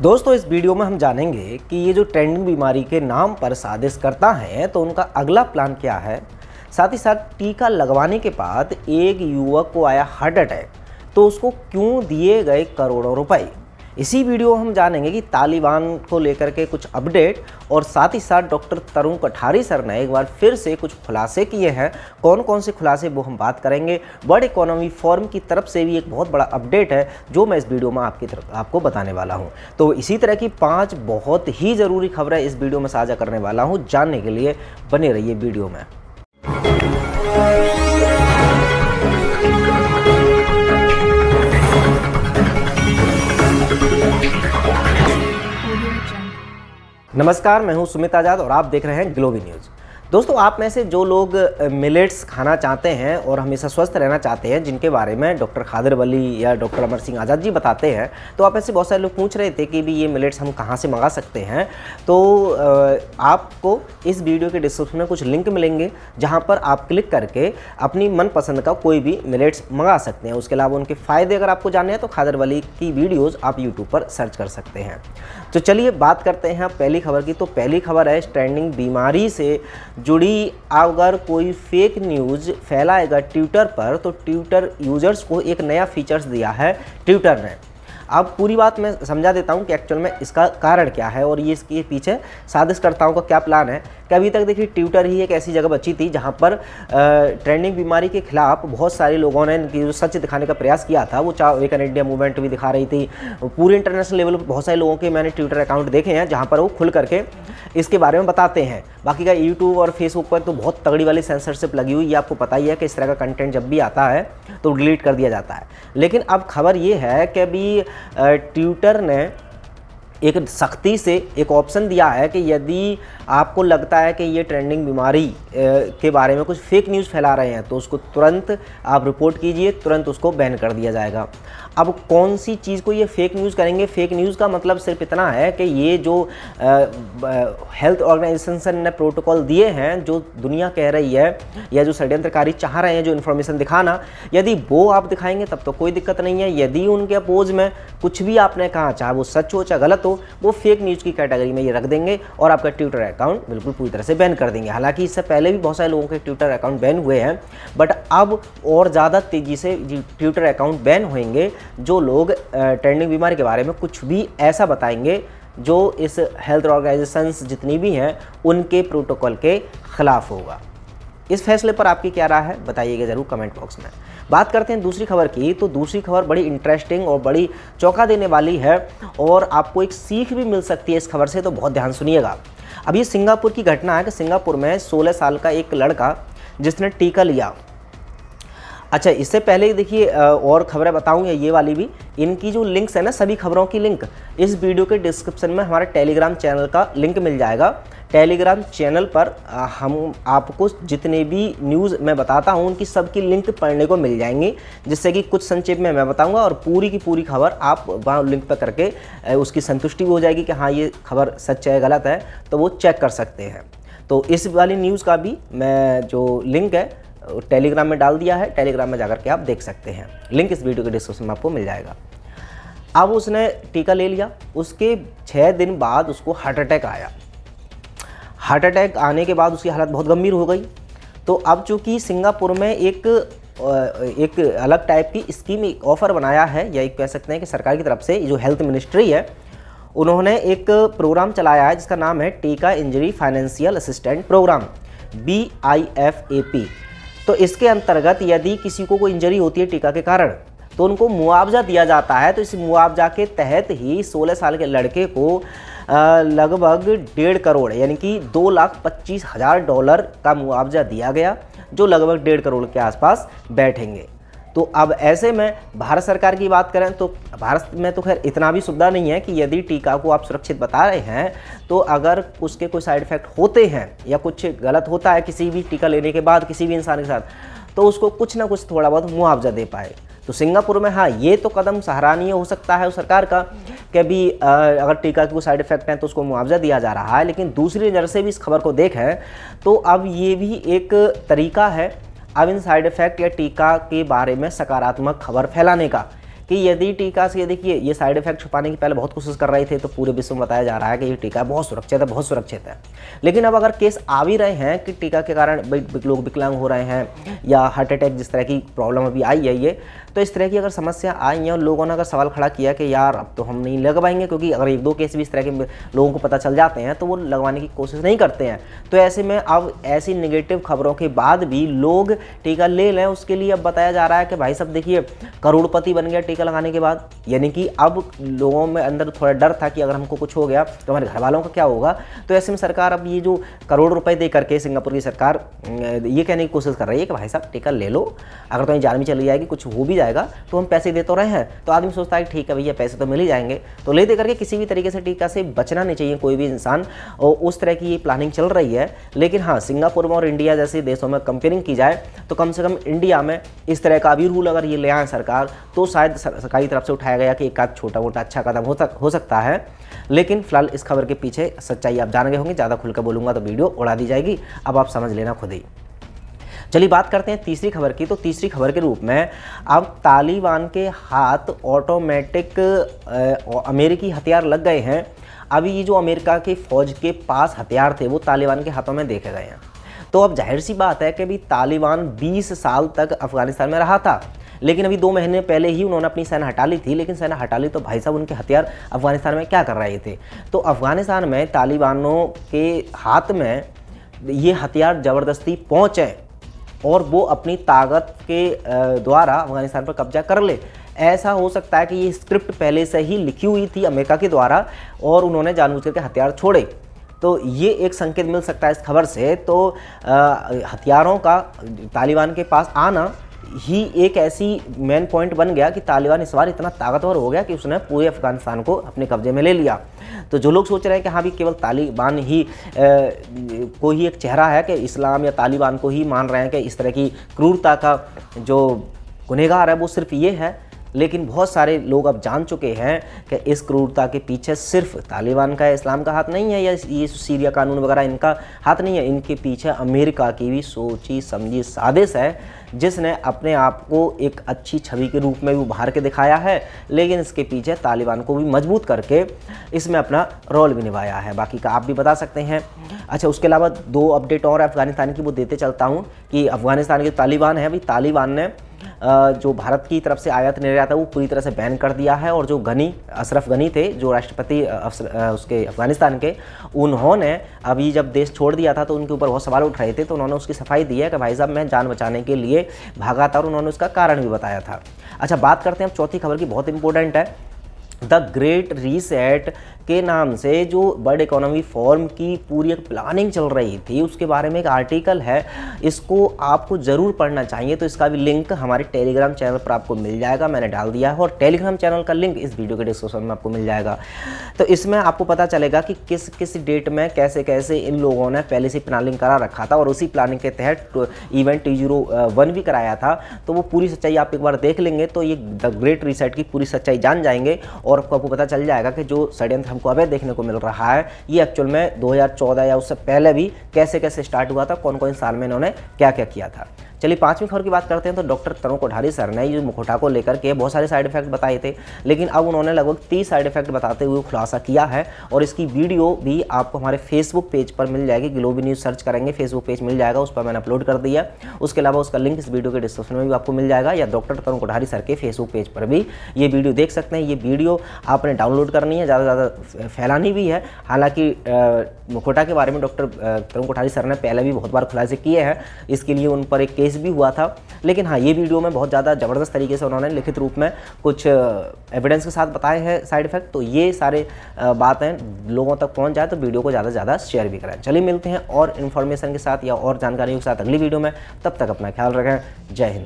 दोस्तों इस वीडियो में हम जानेंगे कि ये जो ट्रेंडिंग बीमारी के नाम पर साजिश करता है तो उनका अगला प्लान क्या है। साथ ही साथ टीका लगवाने के बाद एक युवक को आया हार्ट अटैक, तो उसको क्यों दिए गए करोड़ों रुपए। इसी वीडियो में हम जानेंगे कि तालिबान को लेकर के कुछ अपडेट और साथ ही साथ डॉक्टर तरुण कठारी सर ने एक बार फिर से कुछ खुलासे किए हैं। कौन कौन से खुलासे वो हम बात करेंगे। वर्ल्ड इकोनॉमी फोरम की तरफ से भी एक बहुत बड़ा अपडेट है जो मैं इस वीडियो में आपको बताने वाला हूं। तो इसी तरह की 5 बहुत ही ज़रूरी खबरें इस वीडियो में साझा करने वाला हूं। जानने के लिए बने रहिए वीडियो में। नमस्कार, मैं हूं सुमित आज़ाद और आप देख रहे हैं ग्लोबी न्यूज़। दोस्तों, आप में से जो लोग मिलेट्स खाना चाहते हैं और हमेशा स्वस्थ रहना चाहते हैं, जिनके बारे में डॉक्टर खादर वली या डॉक्टर अमर सिंह आज़ाद जी बताते हैं, तो आप ऐसे बहुत सारे लोग पूछ रहे थे कि भी ये मिलेट्स हम कहाँ से मंगा सकते हैं। तो आपको इस वीडियो के डिस्क्रिप्शन में कुछ लिंक मिलेंगे जहाँ पर आप क्लिक करके अपनी मनपसंद का कोई भी मिलेट्स मंगा सकते हैं। उसके अलावा उनके फ़ायदे अगर आपको जानने हैं तो खादर वली की वीडियोज़ आप यूट्यूब पर सर्च कर सकते हैं। तो चलिए बात करते हैं पहली खबर की। तो पहली खबर है ट्रेंडिंग बीमारी से जुड़ी। अगर कोई फेक न्यूज़ फैलाएगा ट्विटर पर तो ट्विटर यूजर्स को एक नया फीचर्स दिया है ट्विटर ने। अब पूरी बात मैं समझा देता हूं कि एक्चुअल में इसका कारण क्या है और ये इसके पीछे साजिशकर्ताओं का क्या प्लान है। कि अभी तक देखिए ट्विटर ही एक ऐसी जगह बची थी जहां पर ट्रेंडिंग बीमारी के खिलाफ बहुत सारे लोगों ने जो सच दिखाने का प्रयास किया था। वो चाहे एक इंडिया मूवमेंट भी दिखा रही थी। पूरे इंटरनेशनल लेवल पर बहुत सारे लोगों के मैंने ट्विटर अकाउंट देखे हैं जहाँ पर वो खुल करके इसके बारे में बताते हैं। बाकी का यूट्यूब और फेसबुक पर तो बहुत तगड़ी वाली सेंसरशिप लगी हुई है। आपको पता ही है कि इस तरह का कंटेंट जब भी आता है तो डिलीट कर दिया जाता है। लेकिन अब खबर ये है कि अभी ट्विटर ने एक सख्ती से एक ऑप्शन दिया है कि यदि आपको लगता है कि ये ट्रेंडिंग बीमारी के बारे में कुछ फेक न्यूज़ फैला रहे हैं तो उसको तुरंत आप रिपोर्ट कीजिए, तुरंत उसको बैन कर दिया जाएगा। अब कौन सी चीज़ को ये फेक न्यूज़ करेंगे? फेक न्यूज़ का मतलब सिर्फ इतना है कि ये जो हेल्थ ऑर्गेनाइजेशन ने प्रोटोकॉल दिए हैं, जो दुनिया कह रही है या जो षड्यंत्रकारी चाह रहे हैं जो इन्फॉर्मेशन दिखाना, यदि वो आप दिखाएंगे तब तो कोई दिक्कत नहीं है। यदि उनके अपोज में कुछ भी आपने कहा, चाहे वो सच हो चाहे गलत हो, वो फेक न्यूज़ की कैटेगरी में ये रख देंगे और आपका ट्विटर अकाउंट बिल्कुल पूरी तरह से बैन कर देंगे। हालांकि इससे पहले भी बहुत सारे लोगों के ट्विटर अकाउंट बैन हुए हैं, बट अब और ज़्यादा तेज़ी से ट्विटर अकाउंट बैन होंगे जो लोग ट्रेंडिंग बीमारी के बारे में कुछ भी ऐसा बताएंगे जो इस हेल्थ ऑर्गेनाइजेशंस जितनी भी हैं उनके प्रोटोकॉल के खिलाफ होगा। इस फैसले पर आपकी क्या राय है बताइएगा ज़रूर कमेंट बॉक्स में। बात करते हैं दूसरी खबर की। तो दूसरी खबर बड़ी इंटरेस्टिंग और बड़ी चौंका देने वाली है और आपको एक सीख भी मिल सकती है इस खबर से, तो बहुत ध्यान सुनिएगा। अब ये सिंगापुर की घटना है कि सिंगापुर में 16 साल का एक लड़का जिसने टीका लिया। अच्छा, इससे पहले देखिए और खबरें बताऊं या ये वाली भी, इनकी जो लिंक्स है ना, सभी खबरों की लिंक इस वीडियो के डिस्क्रिप्शन में हमारे टेलीग्राम चैनल का लिंक मिल जाएगा। टेलीग्राम चैनल पर हम आपको जितने भी न्यूज़ मैं बताता हूं उनकी सबकी लिंक पढ़ने को मिल जाएंगी, जिससे कि कुछ संक्षेप में मैं बताऊंगा और पूरी की पूरी खबर आप वहाँ लिंक पर करके उसकी संतुष्टि भी हो जाएगी कि हाँ ये खबर सच है गलत है, तो वो चेक कर सकते हैं। तो इस वाली न्यूज़ का भी मैं जो लिंक है टेलीग्राम में डाल दिया है, टेलीग्राम में जाकर के आप देख सकते हैं। लिंक इस वीडियो के डिस्क्रिप्शन में आपको मिल जाएगा। अब उसने टीका ले लिया, उसके 6 दिन बाद उसको हार्ट अटैक आया। हार्ट अटैक आने के बाद उसकी हालत बहुत गंभीर हो गई। तो अब चूँकि सिंगापुर में एक अलग टाइप की स्कीम ऑफ़र बनाया है, या एक कह सकते हैं कि सरकार की तरफ से जो हेल्थ मिनिस्ट्री है उन्होंने एक प्रोग्राम चलाया है जिसका नाम है टीका injury financial assistant programme, BIFAP। तो इसके अंतर्गत यदि किसी को कोई इंजरी होती है टीका के कारण तो उनको मुआवजा दिया जाता है। तो इस मुआवजा के तहत ही 16 साल के लड़के को लगभग 1.5 करोड़ यानी कि $2,25,000 का मुआवजा दिया गया, जो लगभग 1.5 करोड़ के आसपास बैठेंगे। तो अब ऐसे में भारत सरकार की बात करें तो भारत में तो खैर इतना भी सुविधा नहीं है कि यदि टीका को आप सुरक्षित बता रहे हैं तो अगर उसके कोई साइड इफ़ेक्ट होते हैं या कुछ गलत होता है किसी भी टीका लेने के बाद किसी भी इंसान के साथ, तो उसको कुछ ना कुछ थोड़ा बहुत मुआवजा दे पाए। तो सिंगापुर में हाँ ये तो कदम सराहनीय हो सकता है उस सरकार का कि अभी अगर टीका के कोई साइड इफ़ेक्ट हैं तो उसको मुआवजा दिया जा रहा है। लेकिन दूसरी नज़र से भी इस खबर को देखें तो अब ये भी एक तरीका है अब इन साइड इफ़ेक्ट या टीका के बारे में सकारात्मक खबर फैलाने का कि यदि टीका से, देखिए ये साइड इफेक्ट छुपाने की पहले बहुत कोशिश कर रहे थे, तो पूरे विश्व में बताया जा रहा है कि ये टीका बहुत सुरक्षित है, बहुत सुरक्षित है। लेकिन अब अगर केस आ भी रहे हैं कि टीका के कारण लोग विकलांग हो रहे हैं या हार्ट अटैक जिस तरह की प्रॉब्लम अभी आई है, ये तो इस तरह की अगर समस्या आई है और लोगों ने अगर सवाल खड़ा किया कि यार अब तो हम नहीं लगवाएंगे, क्योंकि अगर 1-2 केस भी इस तरह के लोगों को पता चल जाते हैं तो वो लगवाने की कोशिश नहीं करते हैं। तो ऐसे में अब ऐसी नेगेटिव खबरों के बाद भी लोग टीका ले लें, उसके लिए अब बताया जा रहा है कि भाई साहब देखिए करोड़पति बन गया टीका लगाने के बाद। यानी कि अब लोगों में अंदर थोड़ा डर था कि अगर हमको कुछ हो गया तो हमारे घर वालों का क्या होगा। तो ऐसे में सरकार अब ये जो करोड़ रुपए दे करके सिंगापुर की सरकार ये कहने की कोशिश कर रही है कि भाई साहब टीका ले लो, अगर तुम्हें जान भी चली जाएगी, कुछ हो भी जाएगा तो हम पैसे दे तो रहे हैं। तो आदमी सोचता है ठीक है भैया पैसे तो मिल ही जाएंगे, तो ले दे करके किसी भी तरीके से टीका से बचना नहीं चाहिए कोई भी इंसान, और उस तरह की ये प्लानिंग चल रही है। लेकिन हाँ, सिंगापुर में और इंडिया जैसे देशों में कंपेयरिंग की जाए तो कम से कम इंडिया में इस तरह का भी रूल अगर ये ले आए सरकार, तो शायद सरकारी तरफ से उठाया गया कि एक आध छोटा मोटा अच्छा कदम हो सकता है। लेकिन फिलहाल इस खबर के पीछे सच्चाई आप जान गए होंगे, ज़्यादा खुलकर बोलूँगा तो वीडियो उड़ा दी जाएगी, अब आप समझ लेना खुद ही। चलिए बात करते हैं तीसरी खबर की। तो तीसरी खबर के रूप में अब तालिबान के हाथ ऑटोमेटिक अमेरिकी हथियार लग गए हैं। अभी ये जो अमेरिका के फौज के पास हथियार थे वो तालिबान के हाथों में देखे गए हैं। तो अब जाहिर सी बात है कि भी तालिबान 20 साल तक अफगानिस्तान में रहा था, लेकिन अभी 2 महीने पहले ही उन्होंने अपनी सेना हटा ली थी। लेकिन सेना हटा ली तो भाई साहब उनके हथियार अफगानिस्तान में क्या कर रहे थे। तो अफगानिस्तान में तालिबानों के हाथ में ये हथियार ज़बरदस्ती पहुँचे और वो अपनी ताकत के द्वारा अफगानिस्तान पर कब्जा कर ले। ऐसा हो सकता है कि ये स्क्रिप्ट पहले से ही लिखी हुई थी अमेरिका के द्वारा और उन्होंने जानबूझ करके हथियार छोड़े। तो ये एक संकेत मिल सकता है इस खबर से। तो हथियारों का तालिबान के पास आना ही एक ऐसी मेन पॉइंट बन गया कि तालिबान इस बार इतना ताकतवर हो गया कि उसने पूरे अफगानिस्तान को अपने कब्जे में ले लिया। तो जो लोग सोच रहे हैं कि हाँ भी केवल तालिबान ही को ही एक चेहरा है, कि इस्लाम या तालिबान को ही मान रहे हैं कि इस तरह की क्रूरता का जो गुनहगार है वो सिर्फ ये है, लेकिन बहुत सारे लोग अब जान चुके हैं कि इस क्रूरता के पीछे सिर्फ तालिबान का, इस्लाम का हाथ नहीं है, या ये सीरिया कानून वगैरह इनका हाथ नहीं है। इनके पीछे अमेरिका की भी सोची समझी साजिश है, जिसने अपने आप को एक अच्छी छवि के रूप में भी उभार के दिखाया है, लेकिन इसके पीछे तालिबान को भी मजबूत करके इसमें अपना रोल भी निभाया है। बाकी का आप भी बता सकते हैं। अच्छा, उसके अलावा 2 अपडेट और अफगानिस्तान की वो देते चलता हूँ कि अफगानिस्तान के तालिबान है, अभी तालिबान ने जो भारत की तरफ से आयात निर्यात है वो पूरी तरह से बैन कर दिया है। और जो अशरफ गनी थे, जो राष्ट्रपति उसके अफगानिस्तान के, उन्होंने अभी जब देश छोड़ दिया था तो उनके ऊपर बहुत सवाल उठ रहे थे, तो उन्होंने उसकी सफाई दी है कि भाई साहब मैं जान बचाने के लिए भागा था, और उन्होंने उसका कारण भी बताया था। अच्छा, बात करते हैं अब चौथी खबर की, बहुत इंपॉर्टेंट है। द ग्रेट रीसेट के नाम से जो वर्ल्ड इकोनॉमी फोरम की पूरी एक प्लानिंग चल रही थी, उसके बारे में एक आर्टिकल है, इसको आपको ज़रूर पढ़ना चाहिए। तो इसका भी लिंक हमारे टेलीग्राम चैनल पर आपको मिल जाएगा, मैंने डाल दिया है, और टेलीग्राम चैनल का लिंक इस वीडियो के डिस्क्रिप्शन में आपको मिल जाएगा। तो इसमें आपको पता चलेगा कि किस किस डेट में कैसे कैसे इन लोगों ने पहले से प्लानिंग करा रखा था, और उसी प्लानिंग के तहत इवेंट T01 भी कराया था। तो वो पूरी सच्चाई आप एक बार देख लेंगे तो ये द ग्रेट रीसेट की पूरी सच्चाई जान जाएंगे, और आपको पता चल जाएगा कि जो षड्यंत्र हमको अवैध देखने को मिल रहा है ये एक्चुअल में 2014 या उससे पहले भी कैसे कैसे स्टार्ट हुआ था, कौन कौन साल में इन्होंने क्या क्या किया था। चलिए 5वीं खबर की बात करते हैं। तो डॉक्टर तरुण कोठारी सर ने ये मुखौटा को लेकर के बहुत सारे साइड इफेक्ट बताए थे, लेकिन अब उन्होंने लगभग 30 साइड इफेक्ट बताते हुए खुलासा किया है, और इसकी वीडियो भी आपको हमारे फेसबुक पेज पर मिल जाएगी। ग्लोबी न्यूज़ सर्च करेंगे, फेसबुक पेज मिल जाएगा, उस पर मैंने अपलोड कर दिया। उसके अलावा उसका लिंक इस वीडियो के डिस्क्रिप्शन में भी आपको मिल जाएगा, या डॉक्टर तरुण कोठारी सर के फेसबुक पेज पर भी ये वीडियो देख सकते हैं। ये वीडियो आपने डाउनलोड करनी है, ज़्यादा से ज़्यादा फैलानी भी है। हालांकि मुखौटा के बारे में डॉक्टर तरुण कोठारी सर ने पहले भी बहुत बार खुलासे किए हैं, इसके लिए उन पर एक केस भी हुआ था। लेकिन हाँ, ये वीडियो में बहुत ज़्यादा ज़बरदस्त तरीके से उन्होंने लिखित रूप में कुछ एविडेंस के साथ बताए हैं साइड इफेक्ट। तो ये सारे बातें लोगों तक पहुंच जाए तो वीडियो को ज़्यादा से ज़्यादा शेयर भी करें। चलिए मिलते हैं और इन्फॉर्मेशन के साथ या और जानकारियों के साथ अगली वीडियो में। तब तक अपना ख्याल रखें। जय हिंद।